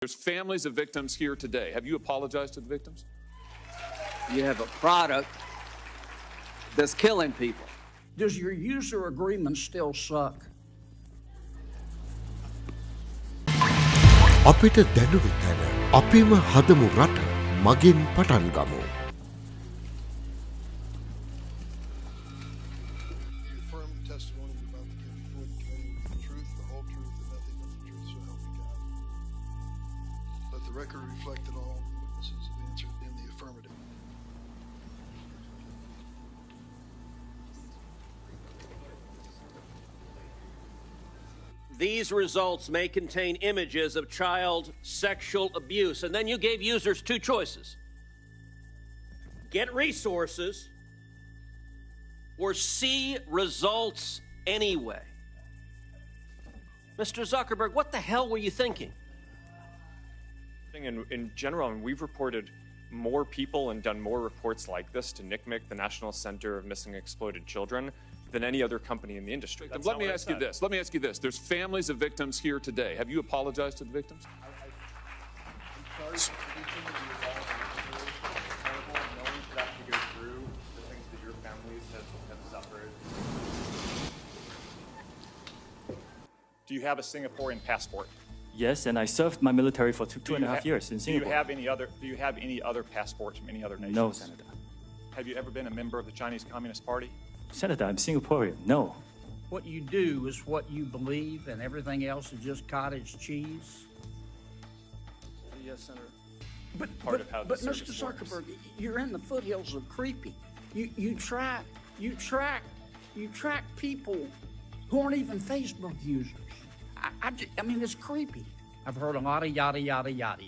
There's families of victims here today. Have you apologized to the victims? You have a product that's killing people. Does your user agreement still suck? අපිට දැනුණු තැන අපිම හදමු රට මගින් පටන් ගමු. Affirm the testimony you're about to give before the committee with the truth, the whole truth, and nothing but the truth, so help me God. Let the record reflect that all the witnesses have answered in the affirmative. These results may contain images of child sexual abuse. And then you gave users two choices: get resources or see results anyway. Mr. Zuckerberg, what the hell were you thinking? In general, I mean, we've reported more people and done more reports like this to NCMEC, the National Center of Missing and Exploited Children, than any other company in the industry. Let me ask you this. Let me ask you this. There's families of victims here today. Have you apologized to the victims? I'm sorry for everything that you all have been through. It's terrible knowing that you go through the things that your families have suffered. Do you have a Singaporean passport? Yes, and I served my military for two and a half years in Singapore. Do you have any other passports from any other nations? No, Senator. Have you ever been a member of the Chinese Communist Party? Senator, I'm Singaporean. No. What you do is what you believe, and everything else is just cottage cheese. Yes, Senator. But service Mr. Zuckerberg, you're in the foothills of creepy. You track people who aren't even Facebook users. I mean, it's creepy. I've heard a lot of yada, yada, yada.